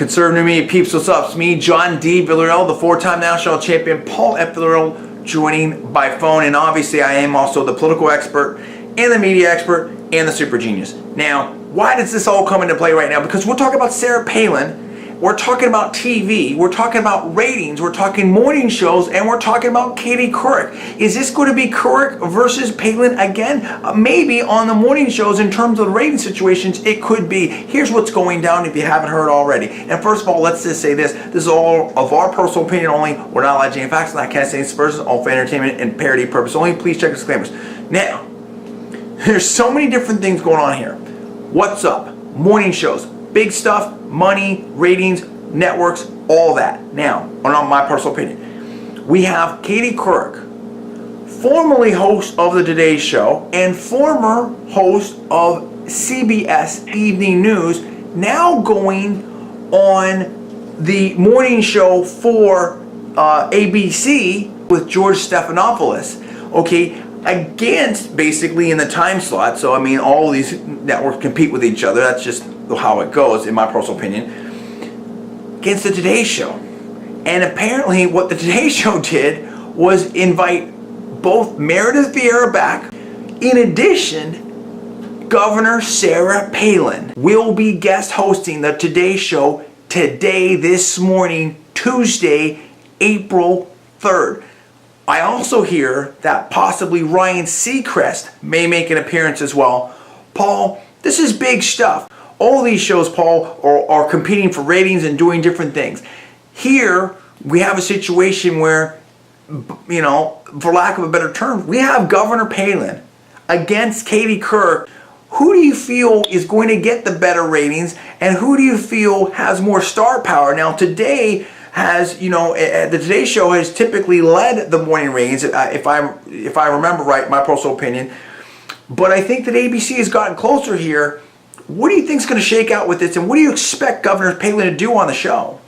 Conservative Media Peeps, what's up? It's me, John D. Villarreal, the four-time national champion, Paul F. Villarreal, joining by phone. And obviously, I am also the political expert and the media expert and the super genius. Now, why does this all come into play right now? Because we're talking about Sarah Palin. We're talking about TV, we're talking about ratings, we're talking morning shows, and we're talking about Katie Couric. Is this going to be Couric versus Palin again? Maybe on the morning shows in terms of the rating situations, it could be. Here's what's going down if you haven't heard already. And first of all, let's just say this. This is all of our personal opinion only. We're not alleging facts, not casting aspersions, all for entertainment and parody purpose only. Please check disclaimers. Now, there's so many different things going on here. What's up? Morning shows. Big stuff, money, ratings, networks, all that. Now, on my personal opinion, we have Katie Couric, formerly host of the Today Show and former host of CBS Evening News, now going on the morning show for ABC with George Stephanopoulos, okay, against basically in the time slot. So, I mean, all these networks compete with each other. That's just how it goes, in my personal opinion, against the Today Show. And apparently what the Today Show did was invite both Meredith Vieira back. In addition, Governor Sarah Palin will be guest hosting the Today Show today, this morning, Tuesday, April 3rd. I also hear that possibly Ryan Seacrest may make an appearance as well. Paul, this is big stuff. All these shows, Paul, are competing for ratings and doing different things. Here, we have a situation where, you know, for lack of a better term, we have Governor Palin against Katie Couric. Who do you feel is going to get the better ratings, and who do you feel has more star power? Now, today has, you know, the Today Show has typically led the morning ratings, if I remember right, my personal opinion. But I think that ABC has gotten closer here. What do you think is going to shake out with this, and what do you expect Governor Palin to do on the show?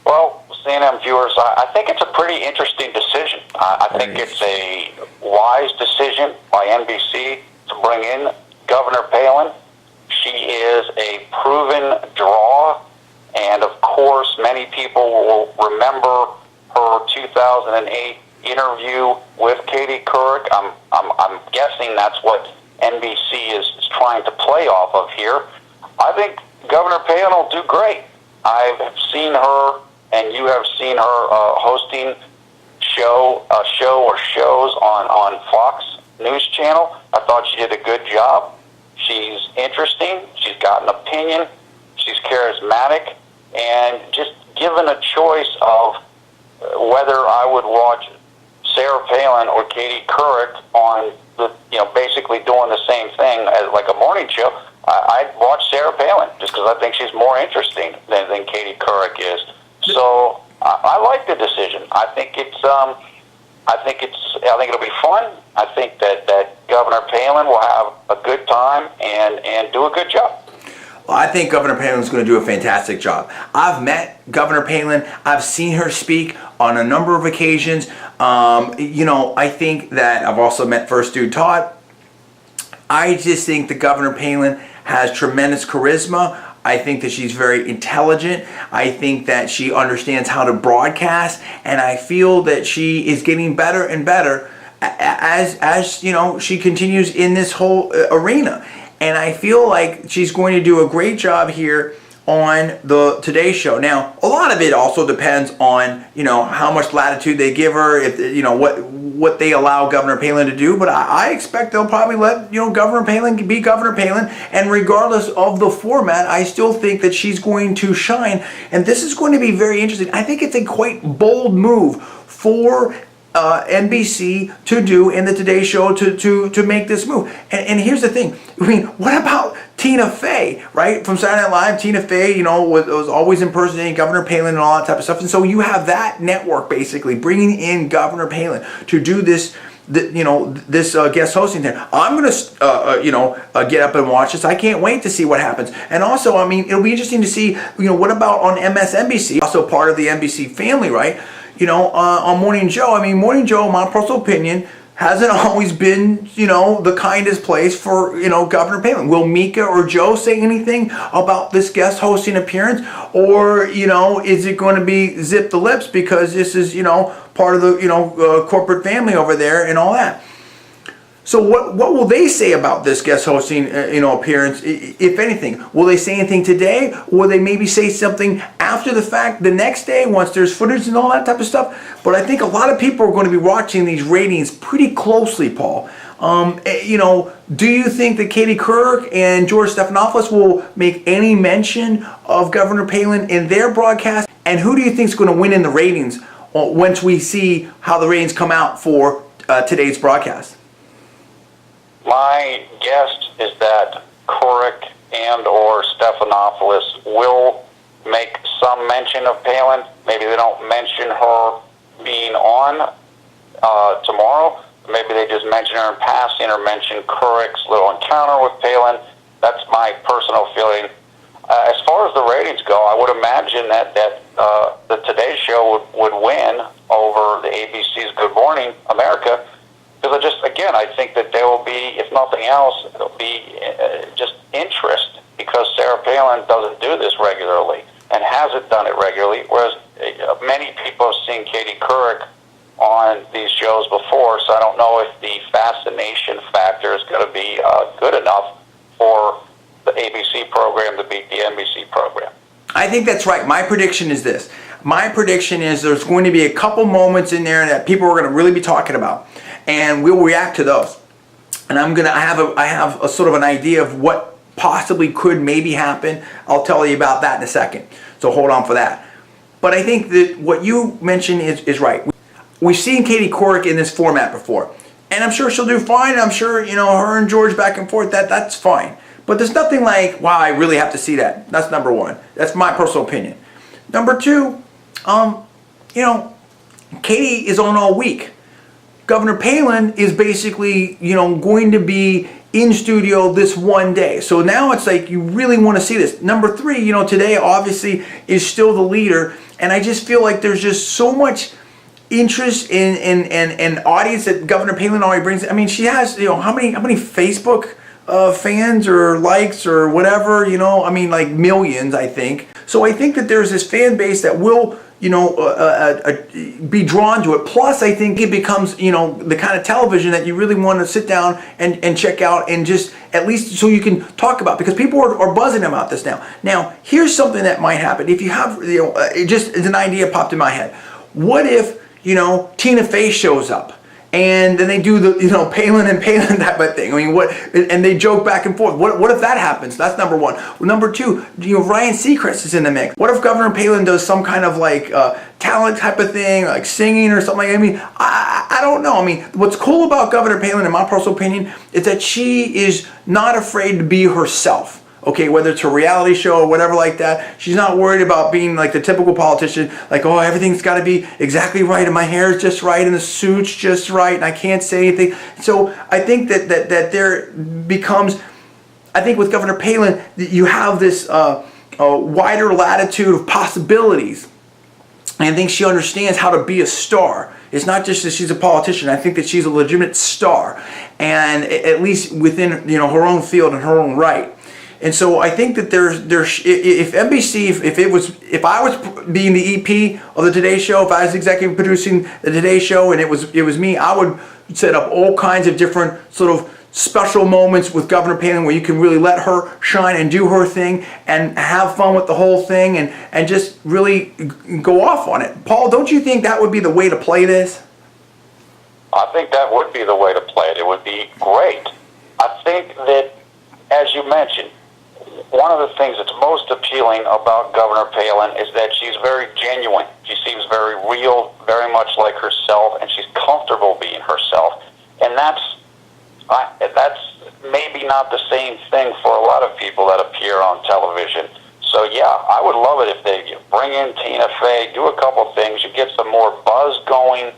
Well, CNN viewers, I think it's a pretty interesting decision. I think it's a wise decision by NBC to bring in Governor Palin. She is a proven draw, and of course, many people will remember her 2008 interview with Katie Couric. I'm guessing that's what NBC is trying to play off of here. I think Governor Palin will do great. I've seen her, and you have seen her hosting shows on Fox News Channel. I thought she did a good job. She's interesting. She's got an opinion. She's charismatic, and just given a choice of whether I would watch Sarah Palin or Katie Couric on the, you know, basically doing the same thing as like a morning show, I'd watch Sarah Palin just because I think she's more interesting than Katie Couric is. So I like the decision. I think it'll be fun. I think that Governor Palin will have a good time and do a good job. Well, I think Governor Palin is going to do a fantastic job. I've met Governor Palin. I've seen her speak on a number of occasions. You know, I think that I've also met First Dude Todd. I just think that Governor Palin has tremendous charisma. I think that she's very intelligent. I think that she understands how to broadcast, and I feel that she is getting better and better as you know, she continues in this whole arena. And I feel like she's going to do a great job here on the Today Show. Now, a lot of it also depends on, you know, how much latitude they give her, if, you know, what they allow Governor Palin to do. But I expect they'll probably let, you know, Governor Palin be Governor Palin. And regardless of the format, I still think that she's going to shine. And this is going to be very interesting. I think it's a quite bold move for NBC to do in the Today Show to make this move. And here's the thing. I mean, what about Tina Fey, right? From Saturday Night Live, Tina Fey, you know, was always impersonating Governor Palin and all that type of stuff. And so you have that network basically bringing in Governor Palin to do this, this guest hosting thing. I'm going to, get up and watch this. I can't wait to see what happens. And also, I mean, it'll be interesting to see, you know, what about on MSNBC, also part of the NBC family, right? You know, on Morning Joe. I mean, Morning Joe, in my personal opinion, hasn't always been, the kindest place for, Governor Palin. Will Mika or Joe say anything about this guest hosting appearance? Or, is it going to be zip the lips because this is, part of the, corporate family over there and all that? So what will they say about this guest hosting, appearance, if anything? Will they say anything today? Will they maybe say something after the fact, the next day, once there's footage and all that type of stuff? But I think a lot of people are going to be watching these ratings pretty closely, Paul. Do you think that Katie Couric and George Stephanopoulos will make any mention of Governor Palin in their broadcast? And who do you think is going to win in the ratings once we see how the ratings come out for today's broadcast? My guess is that Couric and or Stephanopoulos will make some mention of Palin. Maybe they don't mention her being on tomorrow. Maybe they just mention her in passing or mention Couric's little encounter with Palin. That's my personal feeling. As far as the ratings go, I would imagine that the Today Show would win over the ABC's Good Morning America. Because I think that there will be, if nothing else, there'll be just interest because Sarah Palin doesn't do this regularly and hasn't done it regularly, whereas many people have seen Katie Couric on these shows before, so I don't know if the fascination factor is going to be good enough for the ABC program to beat the NBC program. I think that's right. My prediction is this. My prediction is there's going to be a couple moments in there that people are going to really be talking about, and we'll react to those. And I have a sort of an idea of what possibly could maybe happen. I'll tell you about that in a second. So hold on for that. But I think that what you mentioned is right. We've seen Katie Couric in this format before, and I'm sure she'll do fine. I'm sure her and George back and forth. That's fine. But there's nothing like, wow, I really have to see that. That's number one. That's my personal opinion. Number two, Katie is on all week. Governor Palin is basically, going to be in studio this one day. So now it's like you really want to see this. Number three, today obviously is still the leader. And I just feel like there's just so much interest in audience that Governor Palin already brings. I mean, she has, how many Facebook fans or likes or whatever, like millions, I think. So I think that there's this fan base that will, be drawn to it. Plus, I think it becomes, the kind of television that you really want to sit down and check out and just at least so you can talk about, because people are buzzing about this now. Now, here's something that might happen. If you have, it just as an idea popped in my head. What if, Tina Fey shows up? And then they do the, Palin and Palin type of thing. I mean, and they joke back and forth. What if that happens? That's number one. Well, number two, Ryan Seacrest is in the mix. What if Governor Palin does some kind of talent type of thing, like singing or something like that? I mean, I don't know. I mean, what's cool about Governor Palin, in my personal opinion, is that she is not afraid to be herself. Okay, whether it's a reality show or whatever like that, she's not worried about being like the typical politician, like, oh, everything's got to be exactly right, and my hair is just right, and the suit's just right, and I can't say anything. So I think that there becomes, I think with Governor Palin, you have this wider latitude of possibilities. And I think she understands how to be a star. It's not just that she's a politician. I think that she's a legitimate star, and at least within her own field and her own right. And so I think that there's if NBC, if I was being the EP of the Today Show, if I was executive producing the Today Show and it was me, I would set up all kinds of different sort of special moments with Governor Palin where you can really let her shine and do her thing and have fun with the whole thing and just really go off on it. Paul, don't you think that would be the way to play this? I think that would be the way to play it. It would be great. I think that, as you mentioned, one of the things that's most appealing about Governor Palin is that she's very genuine. She seems very real, very much like herself, and she's comfortable being herself. And that's maybe not the same thing for a lot of people that appear on television. So yeah, I would love it if they bring in Tina Fey, do a couple things, you get some more buzz going.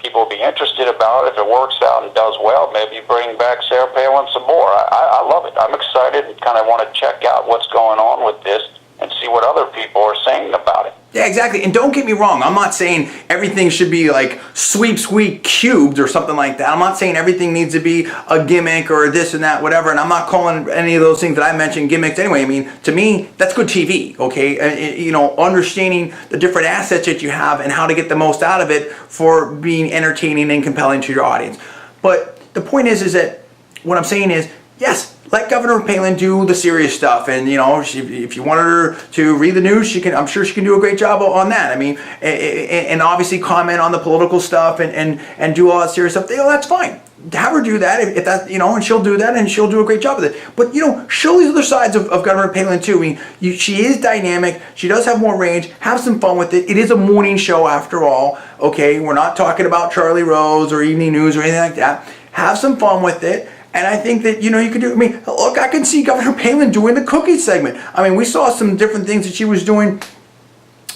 People will be interested about it. If it works out and does well, maybe you bring back Sarah Palin some more. I love it. I'm excited and kind of want to check out what's going on with this and see what other people are saying about it. Yeah, exactly. And don't get me wrong. I'm not saying everything should be like sweep cubed or something like that. I'm not saying everything needs to be a gimmick or this and that, whatever. And I'm not calling any of those things that I mentioned gimmicks anyway. I mean, to me, that's good TV, okay? You know, understanding the different assets that you have and how to get the most out of it for being entertaining and compelling to your audience. But the point is that what I'm saying is, yes, let Governor Palin do the serious stuff, and you know, if you wanted her to read the news, she can. I'm sure she can do a great job on that. I mean, and obviously comment on the political stuff and do all that serious stuff. You know, that's fine. Have her do that if that, you know, and she'll do that, and she'll do a great job with it. But you know, show these other sides of Governor Palin too. I mean, she is dynamic. She does have more range. Have some fun with it. It is a morning show after all. Okay, we're not talking about Charlie Rose or evening news or anything like that. Have some fun with it. And I think that, you know, you could do, I mean, look, I can see Governor Palin doing the cookie segment. I mean, we saw some different things that she was doing,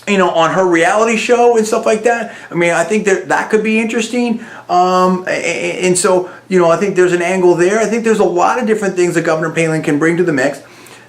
you know, on her reality show and stuff like that. I mean, I think that could be interesting. And so, you know, I think there's an angle there. I think there's a lot of different things that Governor Palin can bring to the mix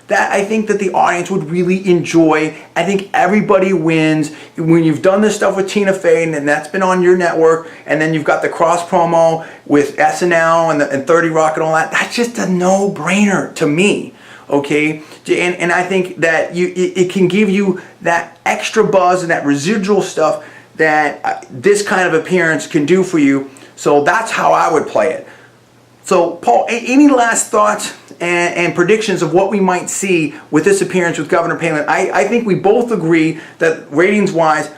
that I think that the audience would really enjoy. I think everybody wins when you've done this stuff with Tina Fey, and that's been on your network, and then you've got the cross promo with SNL and 30 Rock and all that. That's just a no-brainer to me, okay? And I think that it can give you that extra buzz and that residual stuff that this kind of appearance can do for you. So that's how I would play it. So, Paul, any last thoughts and predictions of what we might see with this appearance with Governor Palin? I think we both agree that ratings-wise,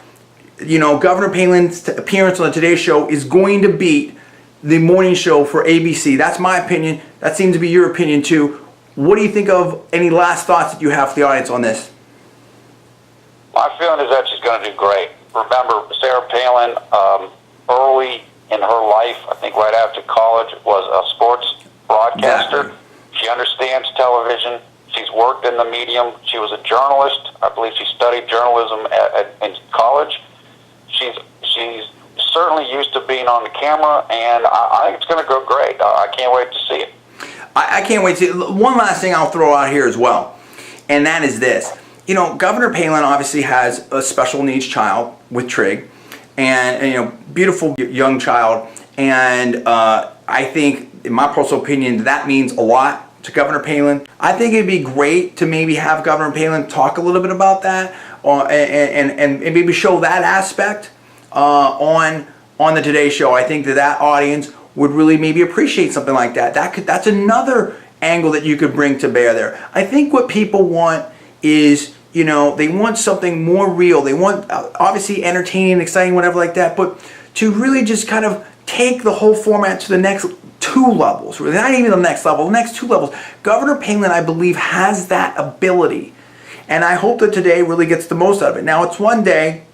you know, Governor Palin's appearance on the Today Show is going to beat the morning show for ABC. That's my opinion. That seems to be your opinion, too. What do you think of any last thoughts that you have for the audience on this? My feeling is that she's going to do great. Remember, Sarah Palin, early in her life, I think right after college, was a sports broadcaster. Exactly. She understands television. She's worked in the medium. She was a journalist. I believe she studied journalism in college. She's certainly used to being on the camera, and I think it's going to go great. I can't wait to see it. I can't wait to. One last thing I'll throw out here as well, and that is this. You know, Governor Palin obviously has a special needs child with Trig, and you know, beautiful young child, and I think, in my personal opinion, that means a lot to Governor Palin. I think it'd be great to maybe have Governor Palin talk a little bit about that, and maybe show that aspect on the Today Show. I think that audience would really maybe appreciate something like that. That's another angle that you could bring to bear there. I think what people want is, you know, they want something more real. They want, obviously, entertaining, exciting, whatever like that, but to really just kind of take the whole format to the next two levels. Really, not even the next level, the next two levels. Governor Palin, I believe, has that ability. And I hope that today really gets the most out of it. Now, it's one day,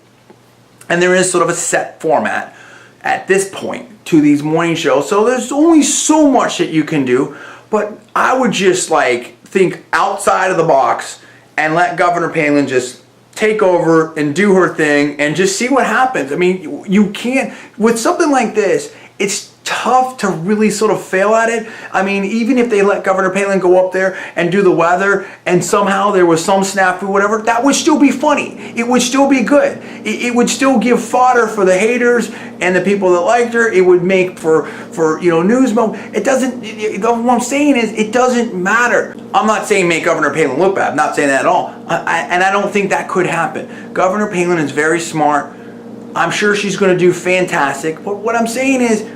and there is sort of a set format at this point to these morning shows. So there's only so much that you can do. But I would just think outside of the box and let Governor Palin just take over and do her thing and just see what happens. I mean, you can't, with something like this, it's tough to really sort of fail at it. I mean, even if they let Governor Palin go up there and do the weather and somehow there was some snafu, whatever, that would still be funny. It would still be good. It would still give fodder for the haters and the people that liked her. It would make for you know, news moment. It doesn't, what I'm saying is, it doesn't matter. I'm not saying make Governor Palin look bad. I'm not saying that at all. And I don't think that could happen. Governor Palin is very smart. I'm sure she's going to do fantastic. But what I'm saying is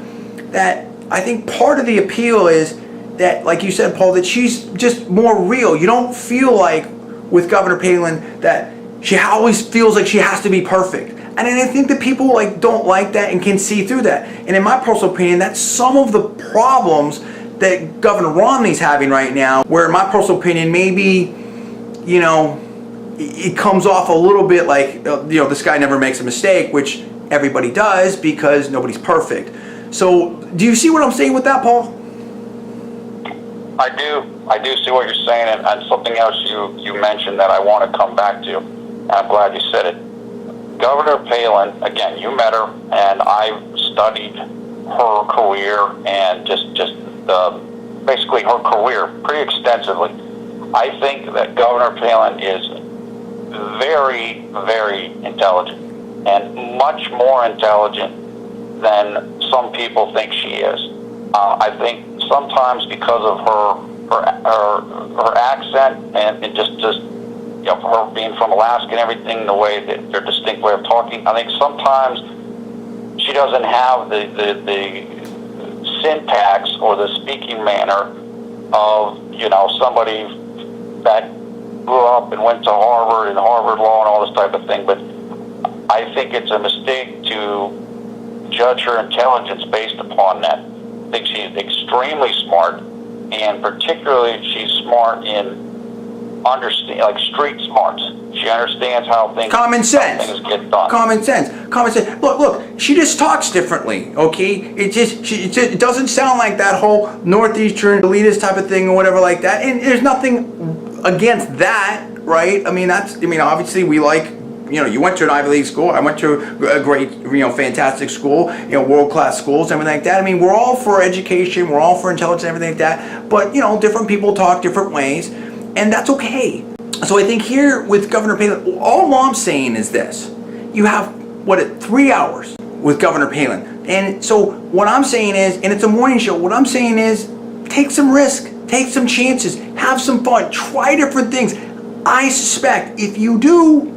that I think part of the appeal is that, like you said, Paul, that she's just more real. You don't feel like with Governor Palin that she always feels like she has to be perfect. And I think that people don't like that and can see through that. And in my personal opinion, that's some of the problems that Governor Romney's having right now, where in my personal opinion, maybe, you know, it comes off a little bit like, you know, this guy never makes a mistake, which everybody does because nobody's perfect. So, do you see what I'm saying with that, Paul? I do see what you're saying, and something else you mentioned that I want to come back to. I'm glad you said it. Governor Palin, again, you met her, and I've studied her career and just basically her career pretty extensively. I think that Governor Palin is very, very intelligent, and much more intelligent than some people think she is. I think sometimes because of her accent and just you know, her being from Alaska and everything, the way that their distinct way of talking, I think sometimes she doesn't have the syntax or the speaking manner of, you know, somebody that grew up and went to Harvard and Harvard Law and all this type of thing. But I think it's a mistake to judge her intelligence based upon that. I think she's extremely smart, and particularly she's smart in understand, like street smarts. She understands how things get done. Common sense. Look. She just talks differently. Okay, it doesn't sound like that whole northeastern elitist type of thing or whatever like that. And there's nothing against that, right? I mean, obviously we like. You know, you went to an Ivy League school. I went to a great, fantastic school, world-class schools, everything like that. I mean, we're all for education. We're all for intelligence, everything like that. But, different people talk different ways, and that's okay. So I think here with Governor Palin, all I'm saying is this. You have, 3 hours with Governor Palin. And so what I'm saying is, and it's a morning show, what I'm saying is take some risk, take some chances, have some fun, try different things. I suspect if you do,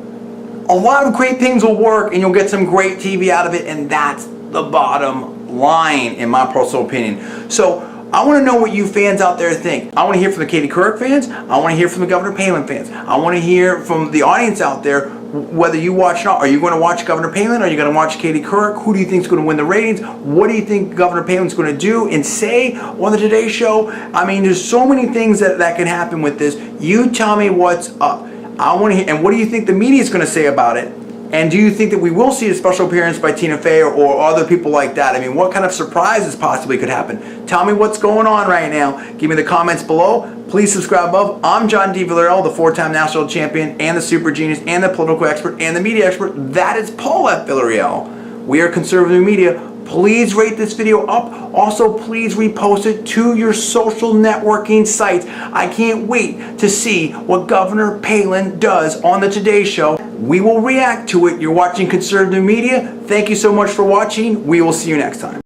a lot of great things will work and you'll get some great TV out of it, and that's the bottom line in my personal opinion. So I want to know what you fans out there think. I want to hear from the Katie Couric fans. I want to hear from the Governor Palin fans. I want to hear from the audience out there whether you watch or not. Are you going to watch Governor Palin? Are you going to watch Katie Couric? Who do you think is going to win the ratings? What do you think Governor Palin's going to do and say on the Today Show? I mean, there's so many things that can happen with this. You tell me what's up. I want to hear, and what do you think the media is going to say about it? And do you think that we will see a special appearance by Tina Fey or other people like that? I mean, what kind of surprises possibly could happen? Tell me what's going on right now. Give me the comments below. Please subscribe above. I'm John D. Villarreal, the 4-time national champion and the super genius and the political expert and the media expert. That is Paul F. Villarreal. We are conservative media. Please rate this video up. Also, please repost it to your social networking sites. I can't wait to see what Governor Palin does on the Today Show. We will react to it. You're watching conservative media. Thank you so much for watching. We will see you next time.